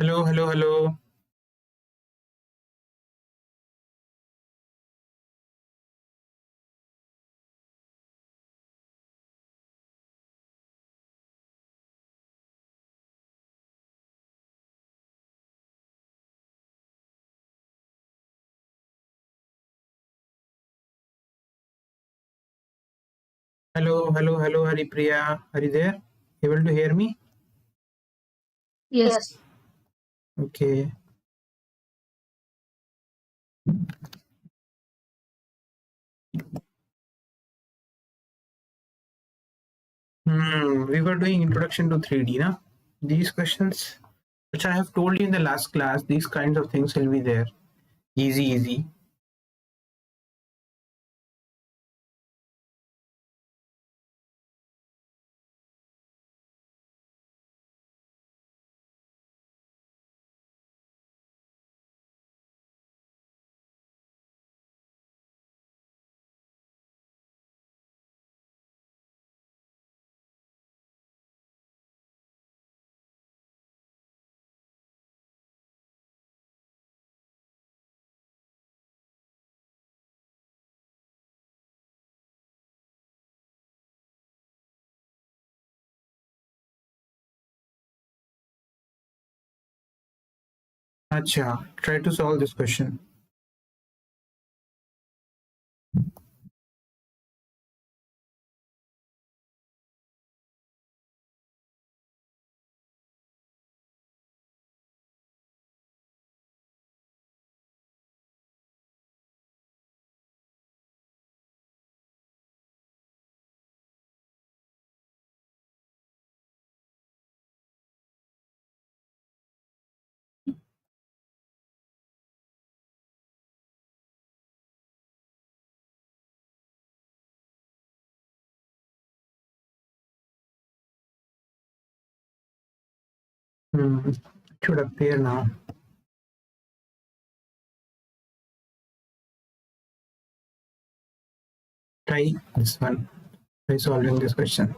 Hello, hello, hello. Hello, hello, hello, Haripriya. Are you there? Able to hear me? Yes. Yes. Okay. We were doing introduction to 3D, na? These questions, which I have told you in the last class, these kinds of things will be there. Easy, easy. Acha, try to solve this question. It should appear now. Try this one. Try solving this question.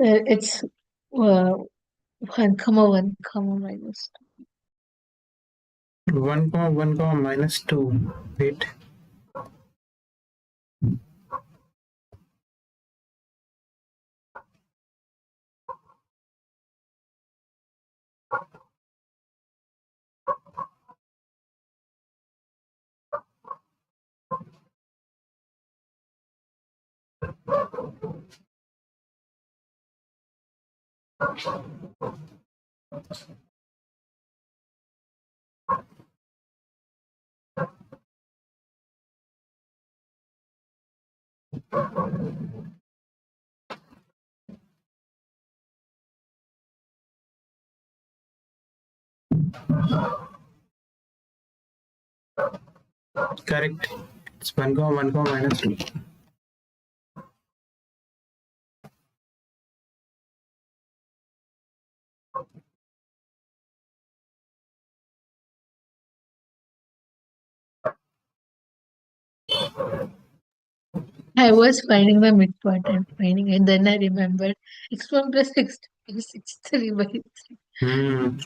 It's 1 comma 1 comma minus. 1 comma 1 comma minus 2. Wait. Correct. It's 1 comma 1 comma minus 2. I was finding the midpoint and finding, and then I remembered x1 plus x2 is x3 by 3. Hmm.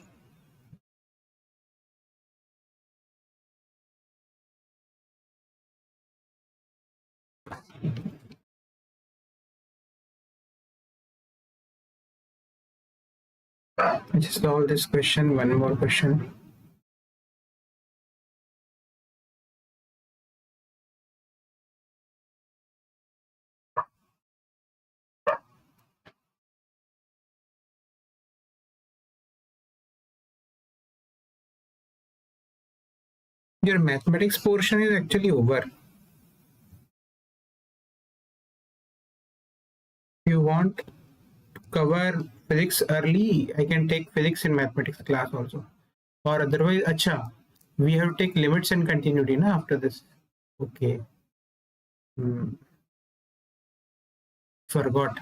I just solved this question. One more question. Your mathematics portion is actually over. If you want to cover physics early, I can take physics in mathematics class also. Or otherwise, acha, we have to take limits and continuity na after this. Okay. Hmm. Forgot.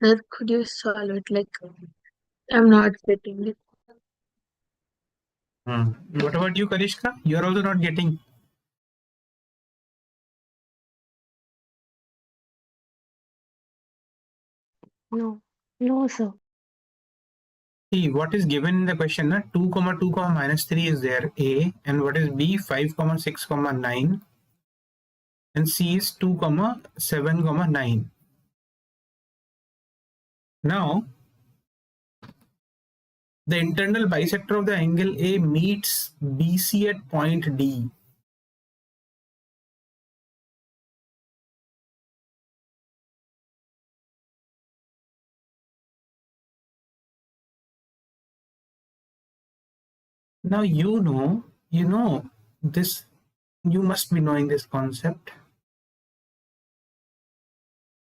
Sir, could you solve it? Like, I'm not getting it. What about you, Karishka? You're also not getting. No, no, sir. See, what is given in the question? Na? 2, 2, minus 3 is there, A. And what is B? 5, 6, 9. And C is 2, 7, 9. Now, the internal bisector of the angle A meets BC at point D. Now you know this, you must be knowing this concept.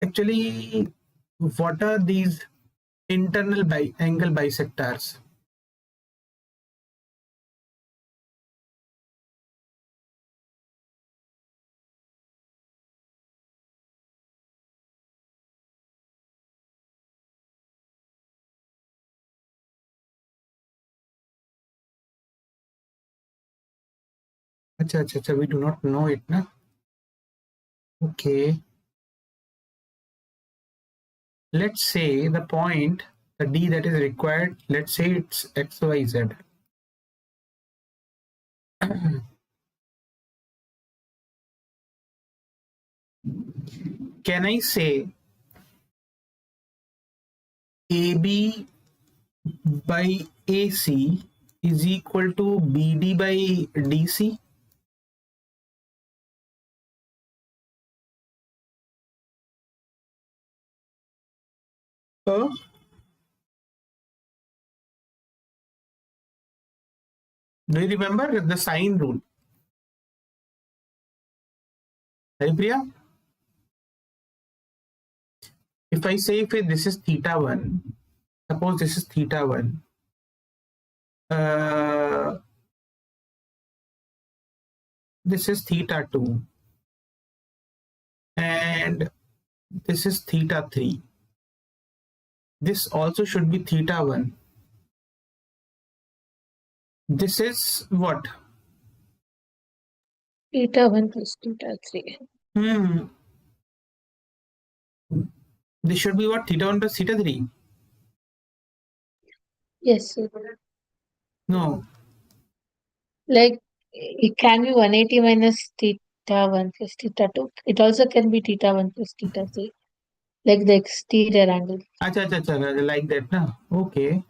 Actually, what are these internal angle bisectors? Acha, we do not know it, na? Okay. Let's say the point, the D that is required, let's say it's XYZ. Can I say AB by AC is equal to BD by DC? Do you remember the sine rule? Haripriya? If I say if this is theta 1, suppose this is theta 1, this is theta 2, and this is theta 3. This also should be theta 1. This is what? Theta 1 plus theta 3. This should be what? Theta 1 plus theta 3? Yes, sir. No. Like, it can be 180 minus theta 1 plus theta 2. It also can be theta 1 plus theta 3. Like the exterior angle. Acha, like that, na? Okay.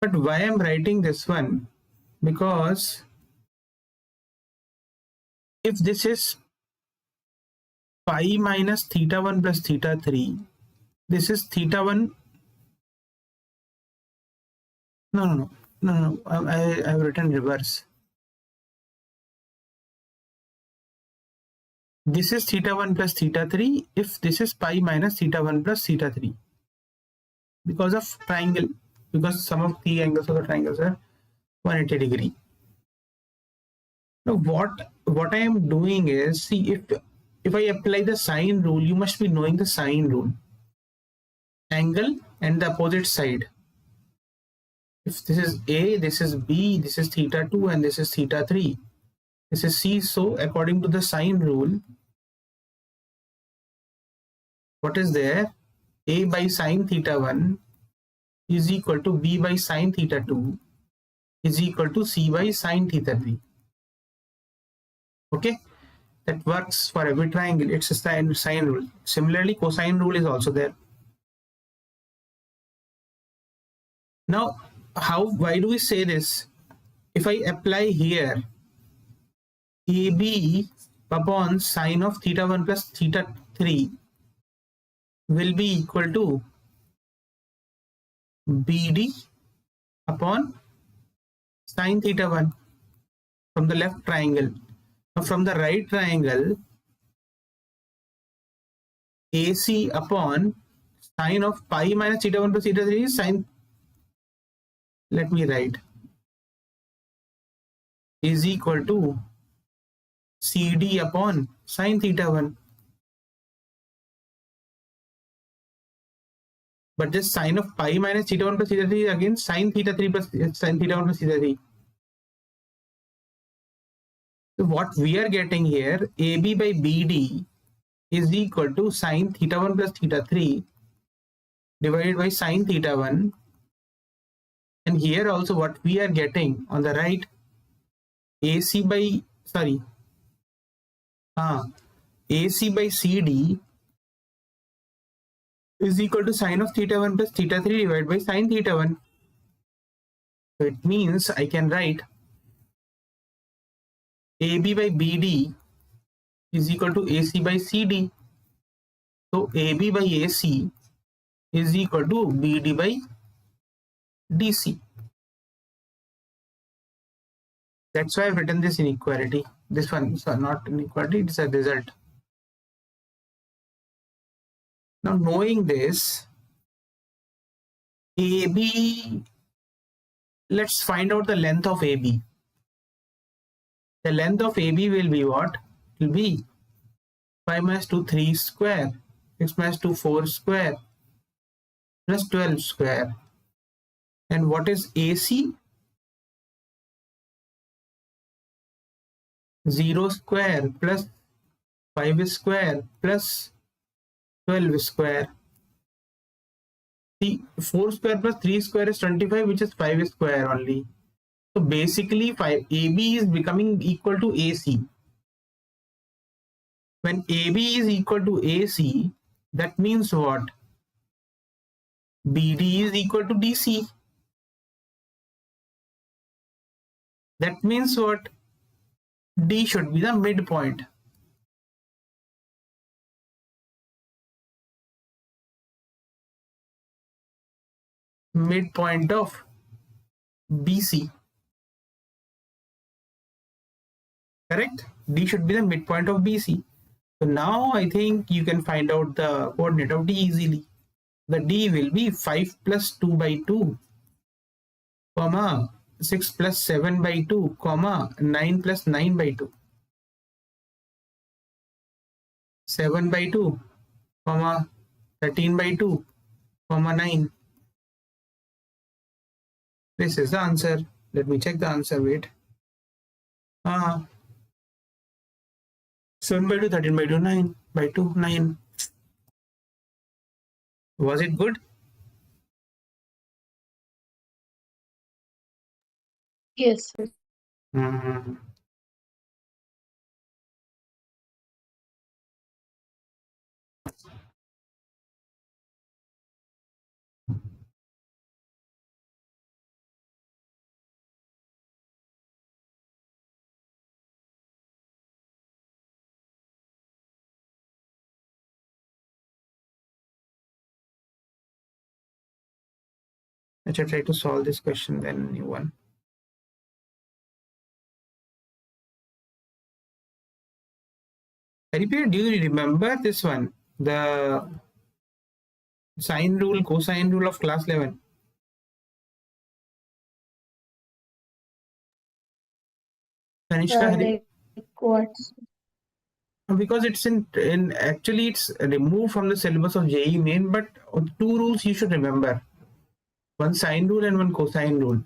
But why I'm writing this one? Because if this is pi minus theta 1 plus theta 3, this is theta 1. No. I've written reverse. This is theta 1 plus theta 3 if this is pi minus theta 1 plus theta 3. Because of triangle, because some of the angles of the triangles are 180 degree. Now what I am doing is, see, if I apply the sine rule, you must be knowing the sine rule. Angle and the opposite side. If this is A, this is B, this is theta 2 and this is theta 3. This is C. So according to the sine rule, what is there? A by sine theta 1 is equal to B by sine theta 2 is equal to C by sine theta 3. Okay, that works for every triangle. It's a sine rule. Similarly, cosine rule is also there. Now, why do we say this? If I apply here AB upon sine of theta 1 plus theta 3 will be equal to BD upon sine theta 1 from the left triangle. Now from the right triangle, AC upon sine of pi minus theta 1 plus theta 3 is sine. Let me write, is equal to CD upon sine theta 1. But this sine of pi minus theta 1 plus theta 3 is again sine theta 3 plus sine theta 1 plus theta 3. So what we are getting here, AB by BD is equal to sine theta 1 plus theta 3 divided by sine theta 1. And here also what we are getting on the right, AC by CD is equal to sine of theta 1 plus theta 3 divided by sine theta 1. So it means I can write AB by BD is equal to AC by CD. So AB by AC is equal to BD by DC. That's why I've written this inequality. This one, so not inequality, it's a result. Now knowing this, AB, let's find out the length of AB. The length of AB will be what? It will be 5 minus 2, 3 square, 6 minus 2, 4 square, plus 12 square. And what is AC? 0 square plus 5 square plus 12 square. See, 4 square plus 3 square is 25, which is 5 square only. So basically, AB is becoming equal to AC. When AB is equal to AC, that means what? BD is equal to DC. That means what? D should be the midpoint. Midpoint of BC. Correct? D should be the midpoint of BC. So now I think you can find out the coordinate of D easily. The D will be 5 plus 2 by 2, comma 6 plus 7 by 2, comma 9 plus 9 by 2. 7 by 2, comma 13 by 2, comma 9. This is the answer. Let me check the answer. Wait. 7 by 2, 13 by 2, 9 by 2, 9. Was it good? Yes. Let's try to solve this question, then new one. Repeat, do you remember this one? The sine rule, cosine rule of class 11. Kanishka, Like what? because it's in actually it's removed from the syllabus of JEE main, but two rules you should remember. One sine rule and one cosine rule.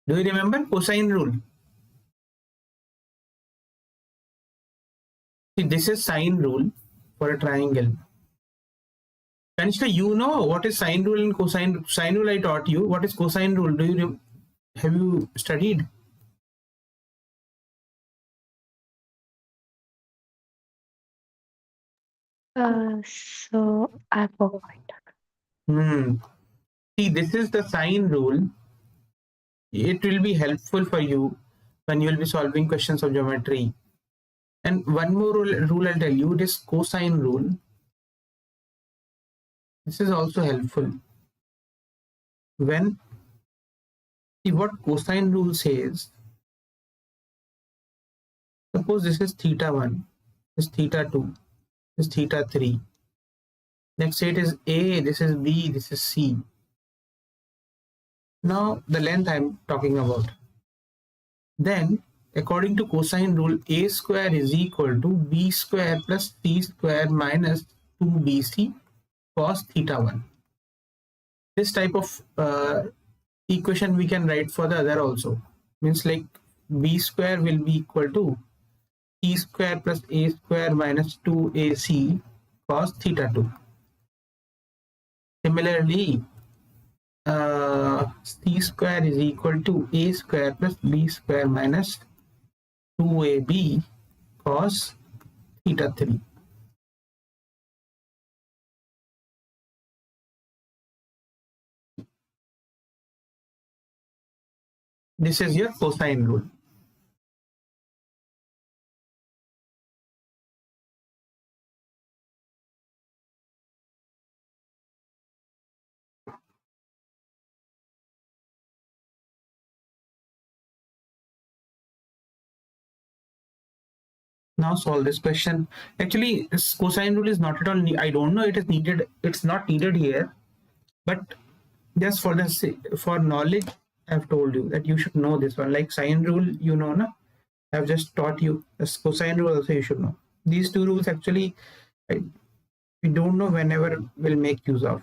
Do you remember cosine rule? See, this is sine rule for a triangle. Kanishka, you know what is sine rule and cosine? Sine rule I taught you. What is cosine rule? Do you have you studied? So I forgot. See, this is the sine rule. It will be helpful for you when you will be solving questions of geometry. And one more rule I'll tell you, this cosine rule. This is also helpful. When, see what cosine rule says, suppose this is theta 1, this is theta 2, this is theta 3. Let's say it is A, this is B, this is C. Now the length I'm talking about. Then according to cosine rule, a square is equal to b square plus c square minus 2bc cos theta 1. This type of equation we can write for the other also. Means like b square will be equal to c square plus a square minus 2ac cos theta 2. Similarly, c square is equal to a square plus b square minus 2ab cos theta 3. This is your cosine rule. Now solve this question. Actually, this cosine rule is not at all. I don't know it is needed. It's not needed here, but just for the for knowledge, I've told you that you should know this one. Like sine rule, you know, na? I've just taught you. This cosine rule also you should know. These two rules actually, we don't know whenever we'll make use of.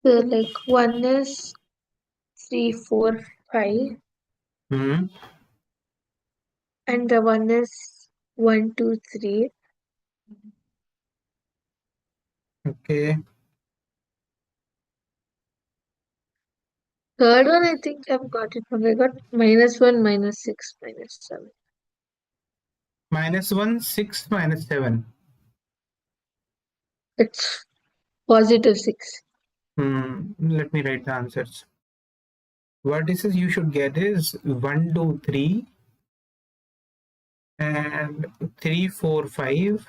So like 1 is 3, 4, 5, Hmm. and the 1 is 1, 2, 3. Okay. Third one, I think I've got it wrong. I got -1, -6, -7. -1, 6, -7. It's +6. Let me write the answers. Vertices you should get is 1, 2, 3 and 3, 4, 5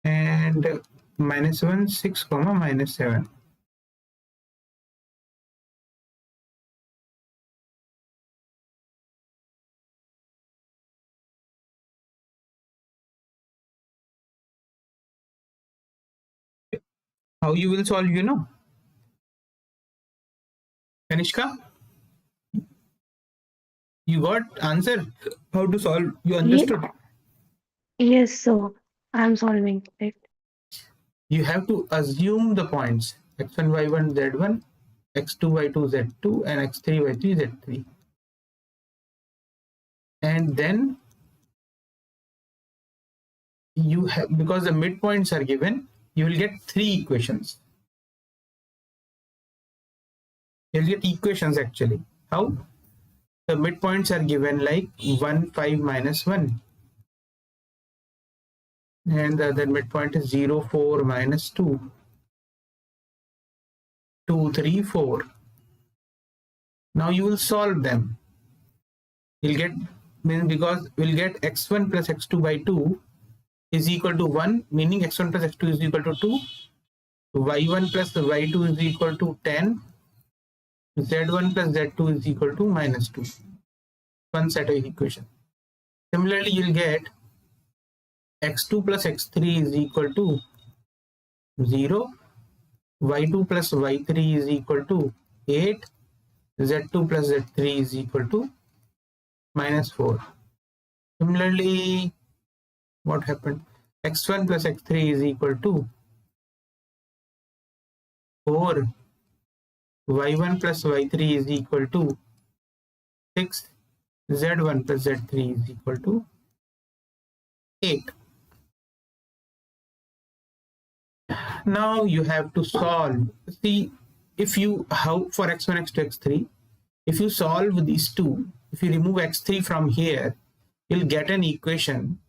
and -1, 6, -7. How you will solve, you know? Kanishka, you got answer how to solve. You understood? Yes, so I'm solving it. You have to assume the points x1, y1, z1, x2, y2, z2, and x3, y3, z3. And then you have, because the midpoints are given, you will get 3 equations. You'll get equations actually. How? The midpoints are given like 1, 5, -1. And the other midpoint is 0, 4, -2, 2, 3, 4. Now you will solve them. You'll get, means because we'll get x1 plus x2 by 2 is equal to 1, meaning x1 plus x2 is equal to 2. Y1 plus y2 is equal to 10. Z1 plus Z2 is equal to -2. One set of equation. Similarly, you'll get x2 plus x3 is equal to 0. Y2 plus y3 is equal to 8. Z2 plus Z3 is equal to -4. Similarly, what happened? X1 plus x3 is equal to 4. Y1 plus y3 is equal to 6. Z1 plus Z3 is equal to 8. Now you have to solve. See, if you, how for x1, x2, x3, if you solve these two, if you remove x3 from here, you'll get an equation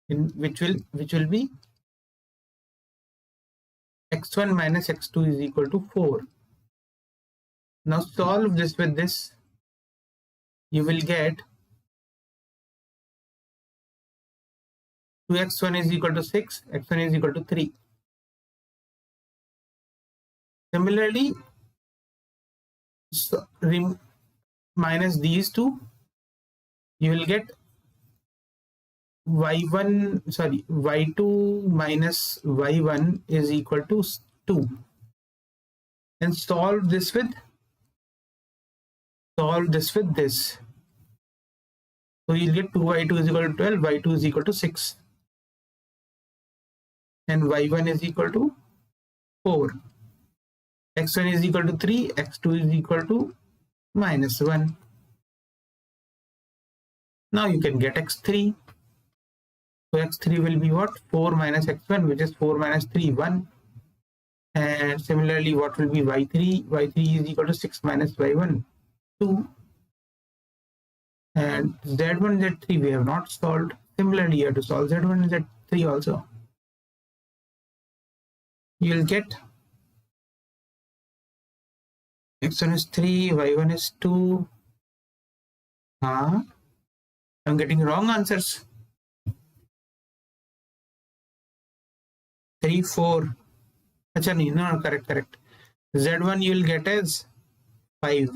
in which will be x1 minus x2 is equal to 4. Now solve this with this. You will get 2x1 is equal to 6, x1 is equal to 3. Similarly, so, minus these two, you will get y2 minus y1 is equal to 2. And solve this with this. So you'll get 2y2 is equal to 12, y2 is equal to 6. And y1 is equal to 4. x1 is equal to 3, x2 is equal to -1. Now you can get x3. So x3 will be what? 4 minus x1, which is 4 minus 3, 1. And similarly, what will be y3? y3 is equal to 6 minus y1, 2. And z1, z3 we have not solved. Similarly, you have to solve z1 and z3 also. You'll get x1 is 3, y1 is 2. I'm getting wrong answers. 3, 4. Achha, no, correct. Z1 you'll get as 5.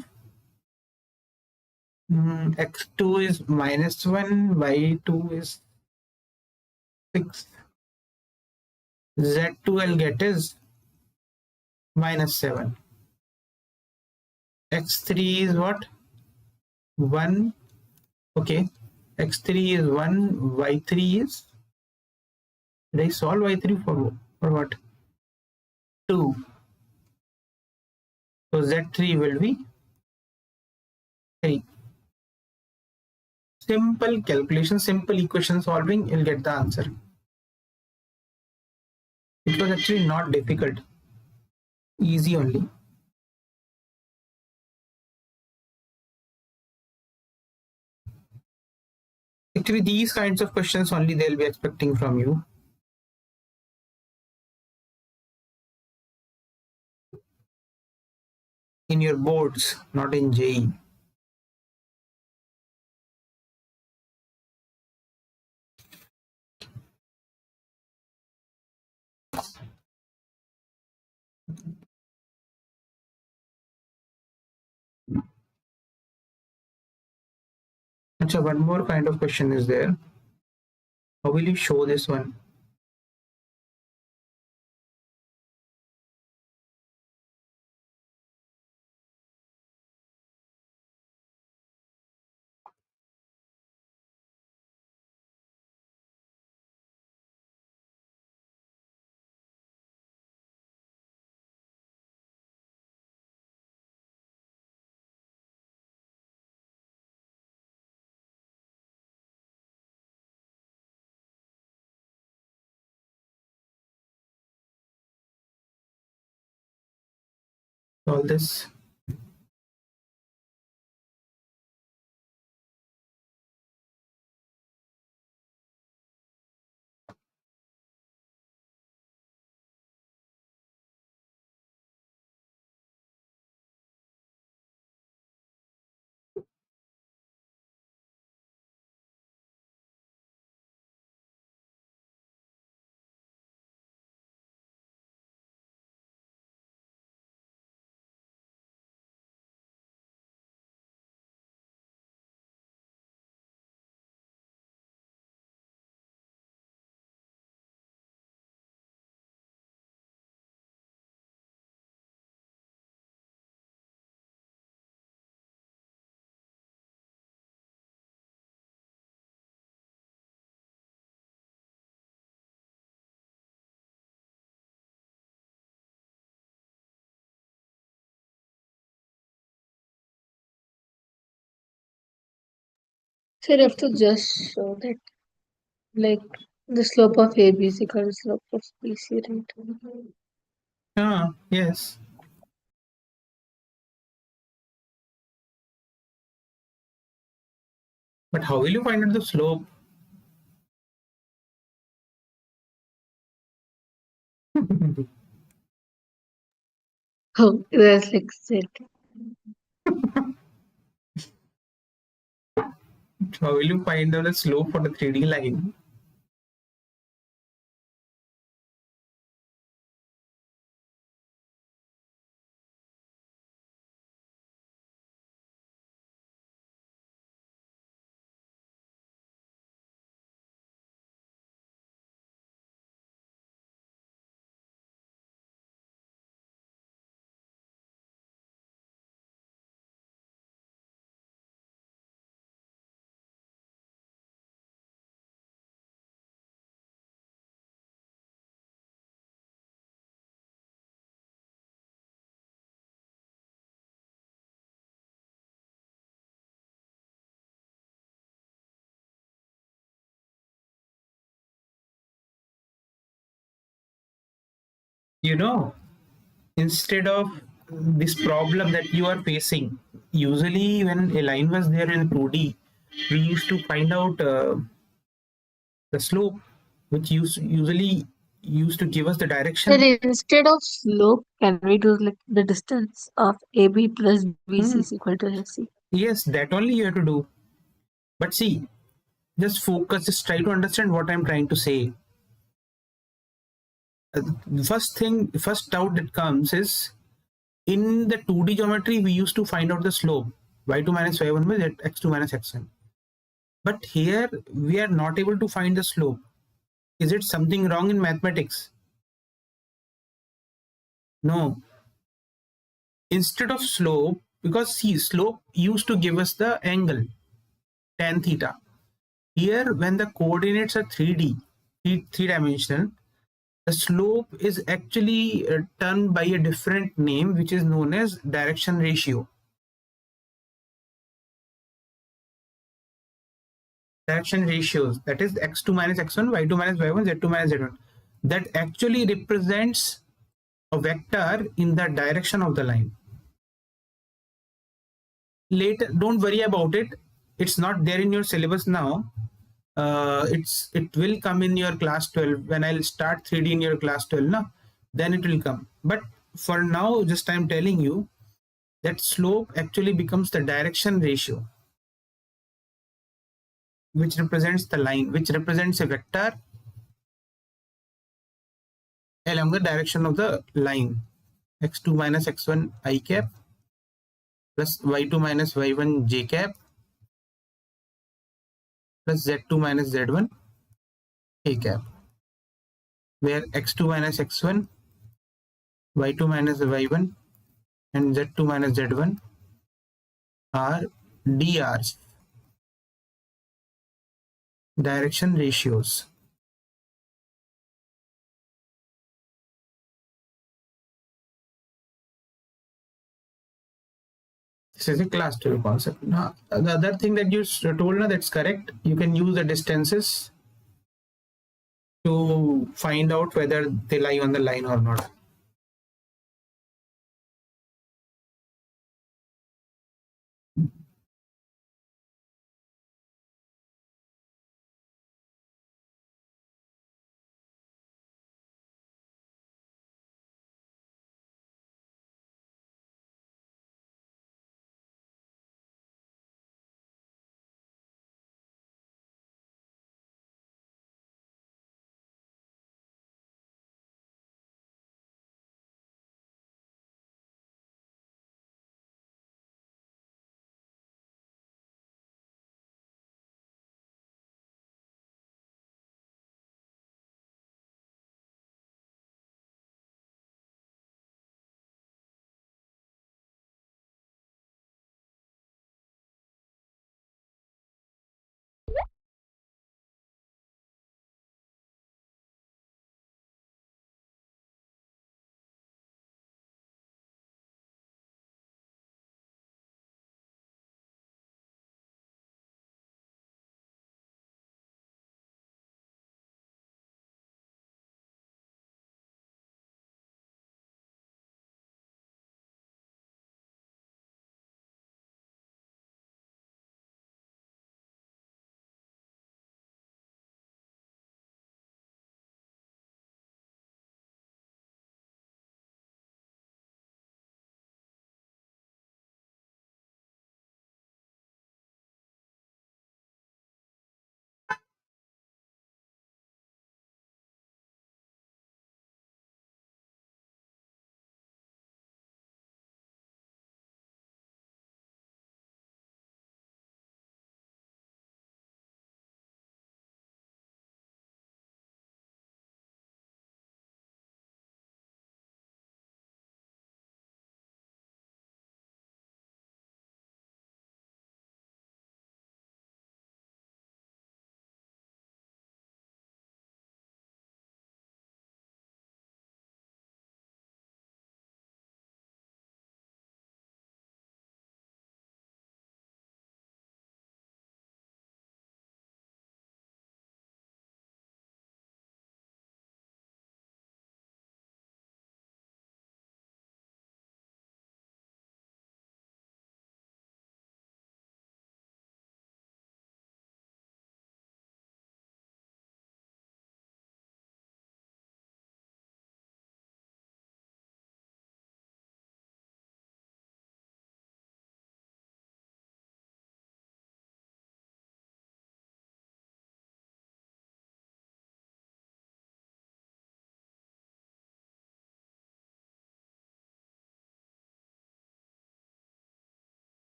X2 is -1, y2 is 6. Z2 I'll get is -7. X3 is what? 1. Okay. X3 is 1. Y3 is. Did I solve Y3 for what? 2. So Z3 will be 3. Simple calculation, simple equation solving, you'll get the answer. It was actually not difficult, easy only. Actually, these kinds of questions only they'll be expecting from you. In your boards, not in JE. Achha, one more kind of question is there. How will you show this one? All this. So you have to just show that, like, the slope of AB is equal to slope of BC, right? Yes. But how will you find out the slope? Oh, that's like Z. How will you find out the slope for the 3D line? You know, instead of this problem that you are facing, usually when a line was there in 2D, we used to find out the slope, which usually used to give us the direction. Then instead of slope, can we do like the distance of AB plus BC is equal to AC? Yes, that only you have to do. But see, just focus, just try to understand what I'm trying to say. First doubt that comes is in the 2D geometry, we used to find out the slope y2 minus y1 by x2 minus x1. But here we are not able to find the slope. Is it something wrong in mathematics? No. Instead of slope, because see, slope used to give us the angle tan theta. Here, when the coordinates are 3D, three dimensional, the slope is actually termed by a different name, which is known as direction ratio. Direction ratios, that is x2 minus x1, y2 minus y1, z2 minus z1, that actually represents a vector in the direction of the line. Later, don't worry about it, it's not there in your syllabus now. It will come in your class 12 when I'll start 3D in your class 12 now, then it will come. But for now, just I'm telling you that slope actually becomes the direction ratio, which represents the line, which represents a vector along the direction of the line. X2 minus x1 I cap plus y2 minus y1 j cap plus z2 minus z1 k cap, where x2 minus x1, y2 minus y1 and z2 minus z1 are DRs, direction ratios. This is a class 12 concept. Now, the other thing that you told now, that's correct. You can use the distances to find out whether they lie on the line or not.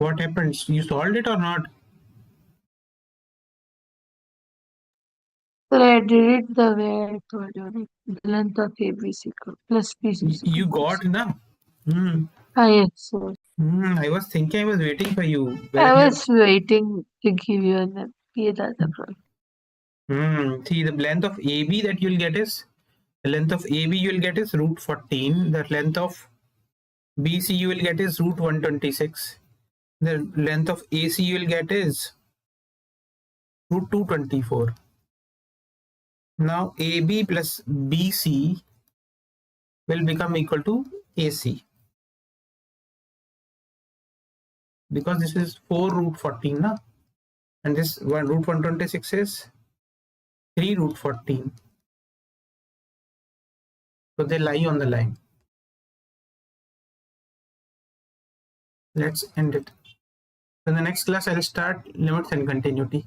What happens? You solved it or not? But I did it the way I told you, like the length of ABC plus BC. You got na? Yes, sir. I was thinking, I was waiting for you. I Whether you was waiting to give you an problem. see the length of AB that you'll get is root 14. The length of BC you will get is root 126. The length of AC you will get is root 224. Now AB plus BC will become equal to AC, because this is 4 root 14 na? And this one root 126 is 3 root 14. So they lie on the line. Let's end it. In the next class, I'll start limits and continuity.